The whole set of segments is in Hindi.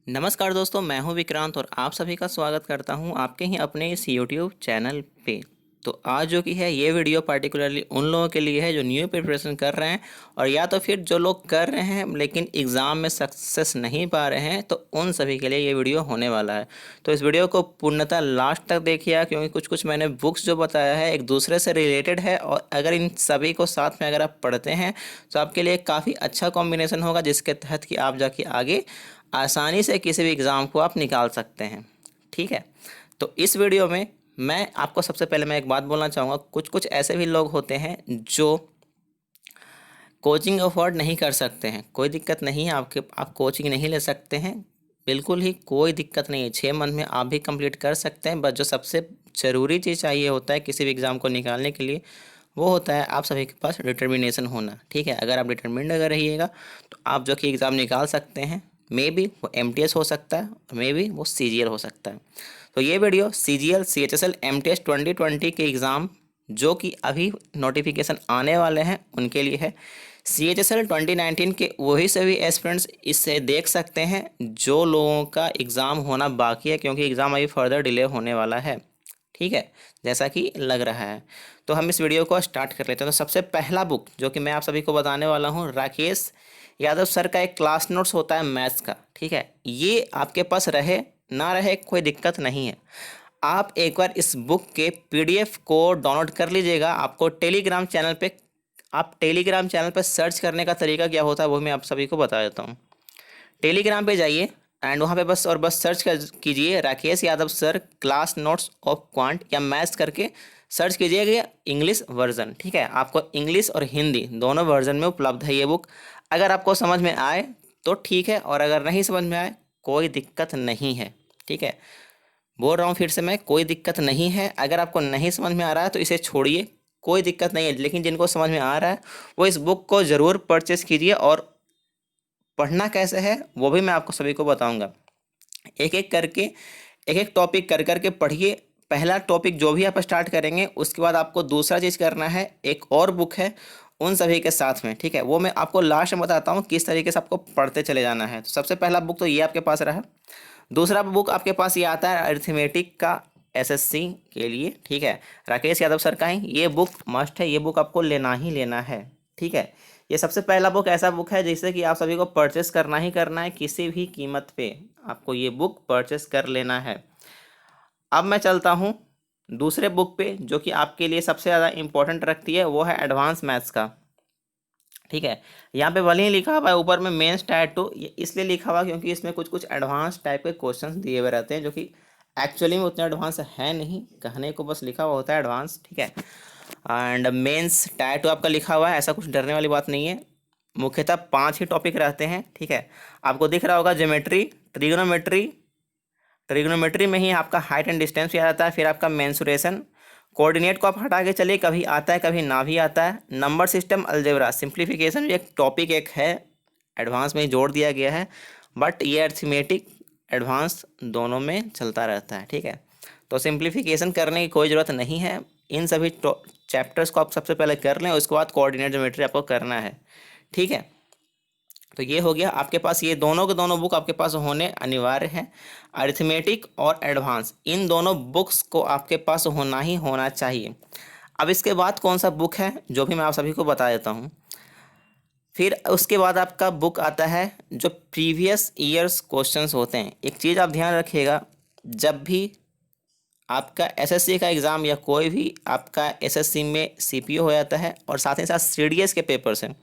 नमस्कार दोस्तों, मैं हूं विक्रांत और आप सभी का स्वागत करता हूं आपके ही अपने इस यूट्यूब चैनल पे। तो आज जो कि है ये वीडियो पार्टिकुलरली उन लोगों के लिए है जो न्यू प्रिपरेशन कर रहे हैं और या तो फिर जो लोग कर रहे हैं लेकिन एग्ज़ाम में सक्सेस नहीं पा रहे हैं, तो उन सभी के लिए ये वीडियो होने वाला है। तो इस वीडियो को पूर्णतः लास्ट तक देखिए, क्योंकि कुछ कुछ मैंने बुक्स जो बताया है एक दूसरे से रिलेटेड है और अगर इन सभी को साथ में अगर आप पढ़ते हैं तो आपके लिए काफ़ी अच्छा कॉम्बिनेशन होगा, जिसके तहत कि आप जाके आगे आसानी से किसी भी एग्ज़ाम को आप निकाल सकते हैं। ठीक है, तो इस वीडियो में मैं आपको सबसे पहले मैं एक बात बोलना चाहूँगा। कुछ कुछ ऐसे भी लोग होते हैं जो कोचिंग अफोर्ड नहीं कर सकते हैं। कोई दिक्कत नहीं है, आप कोचिंग नहीं ले सकते हैं, बिल्कुल ही कोई दिक्कत नहीं है। 6 मंथ में आप भी कंप्लीट कर सकते हैं। बस जो सबसे ज़रूरी चीज़ चाहिए होता है किसी भी एग्ज़ाम को निकालने के लिए, वो होता है आप सभी के पास डिटर्मिनेशन होना। ठीक है, अगर आप डिटर्मिन्ड अगर रहिएगा तो आप जो कि एग्ज़ाम निकाल सकते हैं। मे बी वो एमटीएस हो सकता है, मे बी वो सीजीएल हो सकता है। तो ये वीडियो सीजीएल, सीएचएसएल, एमटीएस 2020 के एग्ज़ाम जो कि अभी नोटिफिकेशन आने वाले हैं उनके लिए है। सीएचएसएल 2019 के वही सभी एस्पिरेंट्स इससे देख सकते हैं जो लोगों का एग्ज़ाम होना बाकी है, क्योंकि एग्ज़ाम अभी फर्दर डिले होने वाला है। ठीक है, जैसा कि लग रहा है। तो हम इस वीडियो को स्टार्ट कर लेते हैं। तो सबसे पहला बुक जो कि मैं आप सभी को बताने वाला हूँ, राकेश यादव सर का एक क्लास नोट्स होता है मैथ्स का। ठीक है, ये आपके पास रहे ना रहे कोई दिक्कत नहीं है। आप एक बार इस बुक के पीडीएफ को डाउनलोड कर लीजिएगा। आपको टेलीग्राम चैनल पे सर्च करने का तरीका क्या होता है वो मैं आप सभी को बता देता हूँ। टेलीग्राम पे जाइए एंड वहाँ पे बस सर्च कर कीजिए Rakesh Yadav sir class notes of quant या मैथ्स करके सर्च कीजिएगा इंग्लिश वर्जन। ठीक है, आपको इंग्लिश और हिंदी दोनों वर्जन में उपलब्ध है ये बुक। अगर आपको समझ में आए तो ठीक है, और अगर नहीं समझ में आए कोई दिक्कत नहीं है। ठीक है, बोल रहा हूँ फिर से मैं, कोई दिक्कत नहीं है। अगर आपको नहीं समझ में आ रहा है तो इसे छोड़िए, कोई दिक्कत नहीं है। लेकिन जिनको समझ में आ रहा है वो इस बुक को ज़रूर परचेस कीजिए, और पढ़ना कैसे है वो भी मैं आपको सभी को बताऊंगा। एक एक करके एक एक टॉपिक कर करके पढ़िए। पहला टॉपिक जो भी आप स्टार्ट करेंगे उसके बाद आपको दूसरा चीज़ करना है, एक और बुक है उन सभी के साथ में। ठीक है, वो मैं आपको लास्ट में बताता हूँ किस तरीके से आपको पढ़ते चले जाना है। तो सबसे पहला बुक तो ये आपके पास रहा। दूसरा बुक आपके पास ये आता है अरिथमेटिक का एसएससी के लिए। ठीक है, राकेश यादव सर का है ये बुक, मस्ट है, ये बुक आपको लेना ही लेना है। ठीक है, ये सबसे पहला बुक ऐसा बुक है जिससे कि आप सभी को परचेस करना ही करना है, किसी भी कीमत पे आपको ये बुक परचेस कर लेना है। अब मैं चलता हूँ दूसरे बुक पे जो कि आपके लिए सबसे ज़्यादा इंपॉर्टेंट रखती है, वो है एडवांस मैथ्स का। ठीक है, यहाँ पे भले ही लिखा हुआ है ऊपर में मेंस टायर 2, ये इसलिए लिखा हुआ क्योंकि इसमें कुछ कुछ एडवांस टाइप के क्वेश्चंस दिए हुए रहते हैं जो कि एक्चुअली में उतने एडवांस है नहीं, कहने को बस लिखा हुआ होता है एडवांस। ठीक है, एंड मेंस टायर 2 आपका लिखा हुआ है, ऐसा कुछ डरने वाली बात नहीं है। मुख्यतः 5 ही टॉपिक रहते हैं। ठीक है, आपको दिख रहा होगा ज्योमेट्री, ट्रिग्नोमेट्री, ट्रिग्नोमेट्री में ही आपका हाइट एंड डिस्टेंस भी आ जाता है, फिर आपका मेंसुरेशन, कोऑर्डिनेट को आप हटा के चलिए, कभी आता है कभी ना भी आता है, नंबर सिस्टम, अलजेब्रा, सिंप्लीफिकेशन भी एक टॉपिक एक है, एडवांस में ही जोड़ दिया गया है, बट ये अर्थमेटिक एडवांस दोनों में चलता रहता है। ठीक है, तो सिंप्लीफिकेशन करने की कोई ज़रूरत नहीं है। इन सभी चैप्टर्स को आप सबसे पहले कर लें, उसके बाद कोऑर्डिनेट ज्योमेट्री आपको करना है। ठीक है, तो ये हो गया आपके पास, ये दोनों के दोनों बुक आपके पास होने अनिवार्य हैं। अरिथमेटिक और एडवांस इन दोनों बुक्स को आपके पास होना ही होना चाहिए। अब इसके बाद कौन सा बुक है जो भी मैं आप सभी को बता देता हूँ। फिर उसके बाद आपका बुक आता है जो प्रीवियस ईयर्स क्वेश्चंस होते हैं। एक चीज़ आप ध्यान रखिएगा, जब भी आपका एसएससी का एग्ज़ाम या कोई भी आपका एसएससी में सीपीओ हो जाता है और साथ ही साथ सीडीएस के पेपर्स हैं,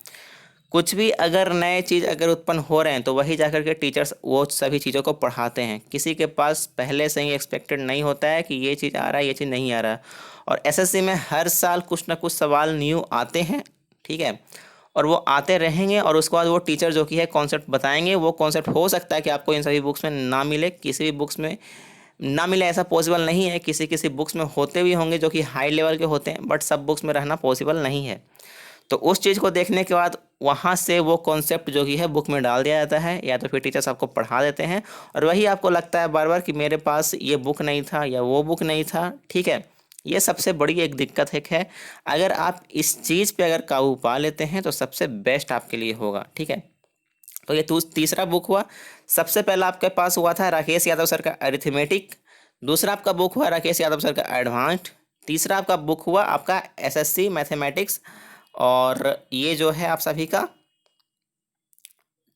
कुछ भी अगर नए चीज़ अगर उत्पन्न हो रहे हैं तो वही जाकर के टीचर्स वो सभी चीज़ों को पढ़ाते हैं। किसी के पास पहले से ही एक्सपेक्टेड नहीं होता है कि ये चीज़ आ रहा है, ये चीज़ नहीं आ रहा है। और एसएससी में हर साल कुछ ना कुछ सवाल न्यू आते हैं। ठीक है, और वो आते रहेंगे और उसके बाद वो टीचर जो कि है कॉन्सेप्ट बताएंगे। वो कॉन्सेप्ट हो सकता है कि आपको इन सभी बुक्स में ना मिले, किसी भी बुक्स में ना मिले ऐसा पॉसिबल नहीं है। किसी किसी बुक्स में होते भी होंगे जो कि हाई लेवल के होते हैं, बट सब बुक्स में रहना पॉसिबल नहीं है। तो उस चीज़ को देखने के बाद वहाँ से वो कॉन्सेप्ट जो कि है बुक में डाल दिया जाता है, या तो फिर टीचर्स आपको पढ़ा देते हैं और वही आपको लगता है बार बार कि मेरे पास ये बुक नहीं था या वो बुक नहीं था। ठीक है, ये सबसे बड़ी एक दिक्कत है। अगर आप इस चीज़ पे अगर काबू पा लेते हैं तो सबसे बेस्ट आपके लिए होगा। ठीक है, तो ये तीसरा बुक हुआ। सबसे पहला आपके पास हुआ था राकेश यादव सर का अरिथमेटिक, दूसरा आपका बुक हुआ राकेश यादव सर का एडवांस्ड, तीसरा आपका बुक हुआ आपका एसएससी मैथमेटिक्स। और ये जो है आप सभी का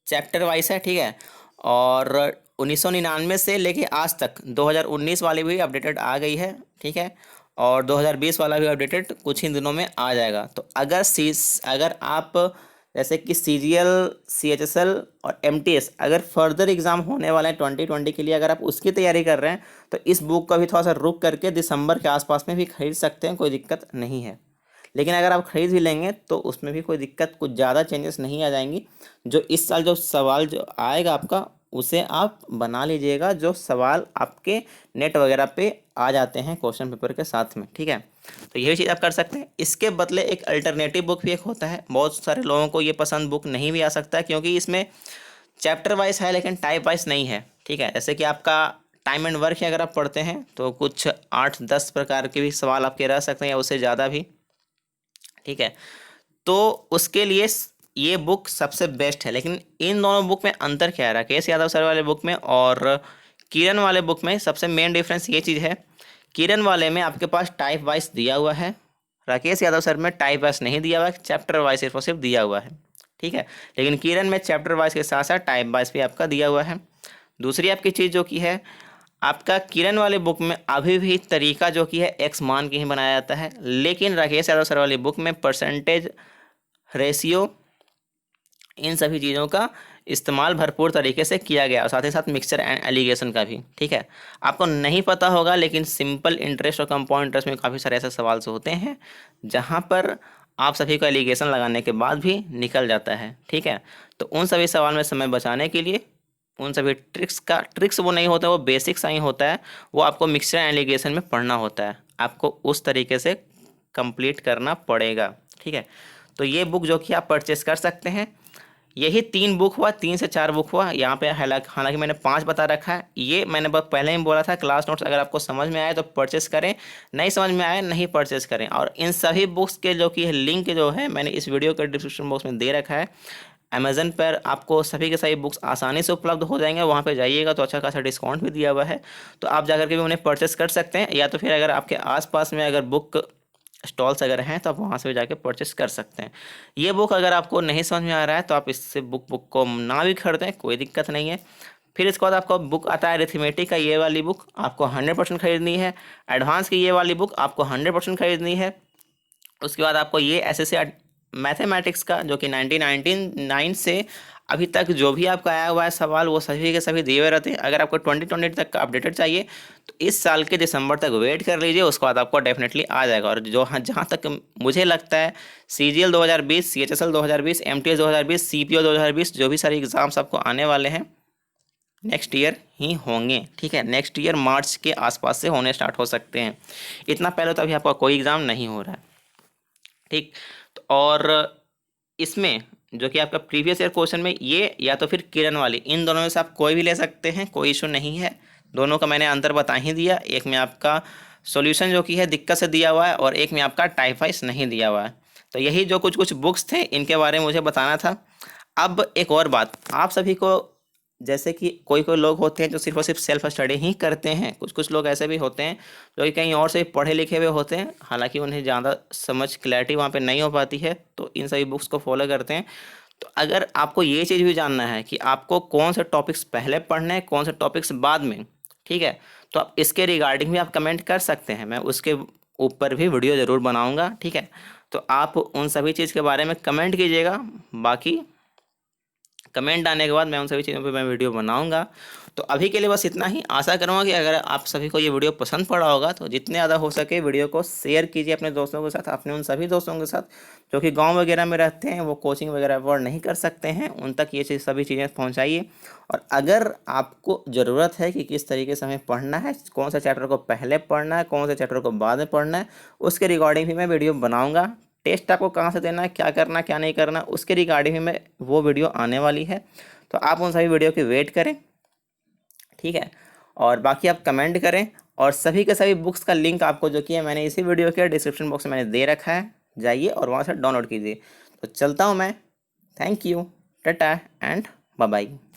चैप्टर वाइज है, ठीक है। और 1999 से लेके आज तक 2019 वाली भी अपडेटेड आ गई है, ठीक है। और 2020 वाला भी अपडेटेड कुछ ही दिनों में आ जाएगा। तो अगर आप जैसे कि सीजीएल, सीएचएसएल और एमटीएस अगर फर्दर एग्ज़ाम होने वाले हैं 2020 के लिए, अगर आप उसकी तैयारी कर रहे हैं तो इस बुक को भी थोड़ा सा रुक करके दिसंबर के आसपास में भी खरीद सकते हैं, कोई दिक्कत नहीं है। लेकिन अगर आप खरीद भी लेंगे तो उसमें भी कोई दिक्कत, कुछ ज़्यादा चेंजेस नहीं आ जाएंगी। जो इस साल जो सवाल जो आएगा आपका उसे आप बना लीजिएगा, जो सवाल आपके नेट वगैरह पे आ जाते हैं क्वेश्चन पेपर के साथ में, ठीक है। तो यही चीज़ आप कर सकते हैं। इसके बदले एक अल्टरनेटिव बुक भी एक होता है, बहुत सारे लोगों को ये पसंद बुक नहीं भी आ सकता है क्योंकि इसमें चैप्टर वाइज है लेकिन टाइप वाइज नहीं है, ठीक है। जैसे कि आपका टाइम एंड वर्क अगर आप पढ़ते हैं तो कुछ 8-10 प्रकार के भी सवाल आपके रह सकते हैं या उससे ज़्यादा भी, ठीक है। तो उसके लिए ये बुक सबसे बेस्ट है। लेकिन इन दोनों बुक में अंतर क्या है, राकेश यादव सर वाले बुक में और किरण वाले बुक में सबसे मेन डिफरेंस ये चीज़ है, किरण वाले में आपके पास टाइप वाइज दिया हुआ है, राकेश यादव सर में टाइप वाइज नहीं दिया हुआ है, चैप्टर वाइज सिर्फ और सिर्फ दिया हुआ है, ठीक है। लेकिन किरण में चैप्टर वाइज के साथ साथ टाइप वाइज भी आपका दिया हुआ है। दूसरी आपकी चीज़ जो की है, आपका किरण वाले बुक में अभी भी तरीका जो कि है एक्स मान के ही बनाया जाता है, लेकिन राकेश यादव सर वाली बुक में परसेंटेज, रेशियो, इन सभी चीज़ों का इस्तेमाल भरपूर तरीके से किया गया और साथ ही साथ मिक्सचर एंड एलिगेशन का भी, ठीक है। आपको नहीं पता होगा लेकिन सिंपल इंटरेस्ट और कंपाउंड इंटरेस्ट में काफ़ी सारे ऐसे सवाल होते हैं जहाँ पर आप सभी को एलिगेशन लगाने के बाद भी निकल जाता है, ठीक है। तो उन सभी सवाल में समय बचाने के लिए उन सभी ट्रिक्स वो नहीं होता, वो बेसिक्स ही होता है, वो आपको मिक्सचर एंड एलिगेशन में पढ़ना होता है, आपको उस तरीके से कंप्लीट करना पड़ेगा, ठीक है। तो ये बुक जो कि आप परचेस कर सकते हैं। यही 3 बुक हुआ, 3 से 4 बुक हुआ यहाँ पे, हालांकि मैंने 5 बता रखा है। ये मैंने पहले ही बोला था क्लास नोट्स अगर आपको समझ में आए तो परचेस करें, नहीं समझ में आए नहीं परचेस करें। और इन सभी बुक्स के जो कि लिंक जो है मैंने इस वीडियो के डिस्क्रिप्शन बॉक्स में दे रखा है। अमेज़न पर आपको सभी के सभी बुक्स आसानी से उपलब्ध हो जाएंगे, वहाँ पे जाइएगा तो अच्छा खासा डिस्काउंट भी दिया हुआ है, तो आप जाकर के भी उन्हें परचेस कर सकते हैं। या तो फिर अगर आपके आसपास में अगर बुक स्टॉल्स अगर हैं तो आप वहाँ से भी जाके परचेस कर सकते हैं। ये बुक अगर आपको नहीं समझ में आ रहा है तो आप इससे बुक को ना भी खरीदें, कोई दिक्कत नहीं है। फिर इसके बाद आपको बुक आता है अरिथमेटिक का, ये वाली बुक आपको 100% खरीदनी है। एडवांस की ये वाली बुक आपको 100% खरीदनी है। उसके बाद आपको ये एसएससी मैथमेटिक्स का जो कि 1999 से अभी तक जो भी आपका आया हुआ है सवाल वो सभी के सभी दिए हुए रहते हैं। अगर आपको 2020 तक का अपडेटेड चाहिए तो इस साल के दिसंबर तक वेट कर लीजिए, उसके बाद आपको डेफिनेटली आ जाएगा। और जो जहाँ तक मुझे लगता है सीजीएल 2020, सीएचएसएल 2020, एमटीएस 2020, सीपीओ 2020 जो भी सारे एग्ज़ाम्स आपको आने वाले हैं नेक्स्ट ईयर ही होंगे, ठीक है। नेक्स्ट ईयर मार्च के आसपास से होने स्टार्ट हो सकते हैं, इतना पहले तो अभी आपका कोई एग्ज़ाम नहीं हो रहा है, ठीक। तो और इसमें जो कि आपका प्रीवियस ईयर क्वेश्चन में ये या तो फिर किरण वाली, इन दोनों में से आप कोई भी ले सकते हैं, कोई इशू नहीं है। दोनों का मैंने अंतर बता ही दिया, एक में आपका सॉल्यूशन जो कि है दिक्कत से दिया हुआ है और एक में आपका टाइप वाइज नहीं दिया हुआ है। तो यही जो कुछ कुछ बुक्स थे इनके बारे में मुझे बताना था। अब एक और बात, आप सभी को जैसे कि कोई कोई लोग होते हैं जो सिर्फ और सिर्फ सेल्फ स्टडी ही करते हैं, कुछ कुछ लोग ऐसे भी होते हैं जो कि कहीं और से पढ़े लिखे हुए होते हैं, हालांकि उन्हें ज़्यादा समझ क्लैरिटी वहाँ पे नहीं हो पाती है, तो इन सभी बुक्स को फॉलो करते हैं। तो अगर आपको ये चीज़ भी जानना है कि आपको कौन से टॉपिक्स पहले पढ़ने हैं, कौन से टॉपिक्स बाद में, ठीक है, तो आप इसके रिगार्डिंग भी आप कमेंट कर सकते हैं, मैं उसके ऊपर भी वीडियो ज़रूर बनाऊँगा, ठीक है। तो आप उन सभी चीज़ के बारे में कमेंट कीजिएगा, बाकी कमेंट आने के बाद मैं उन सभी चीज़ों पे मैं वीडियो बनाऊंगा। तो अभी के लिए बस इतना ही। आशा करूँगा कि अगर आप सभी को ये वीडियो पसंद पड़ा होगा तो जितने ज़्यादा हो सके वीडियो को शेयर कीजिए अपने दोस्तों के साथ, अपने उन सभी दोस्तों के साथ जो कि गांव वगैरह में रहते हैं, वो कोचिंग वगैरह अफोर्ड नहीं कर सकते हैं, उन तक ये सभी चीज़ें पहुँचाइए। और अगर आपको ज़रूरत है कि किस तरीके से हमें पढ़ना है, कौन से चैप्टर को पहले पढ़ना है, कौन से चैप्टर को बाद में पढ़ना है, उसके रिगार्डिंग भी मैं वीडियो बनाऊँगा। टेस्ट आपको कहाँ से देना है, क्या करना क्या नहीं करना, उसके रिगार्डिंग में वो वीडियो आने वाली है। तो आप उन सभी वीडियो की वेट करें, ठीक है। और बाकी आप कमेंट करें और सभी के सभी बुक्स का लिंक आपको जो कि है मैंने इसी वीडियो के डिस्क्रिप्शन बॉक्स में मैंने दे रखा है, जाइए और वहाँ से डाउनलोड कीजिए। तो चलता हूँ मैं, thank you, tata and bye bye.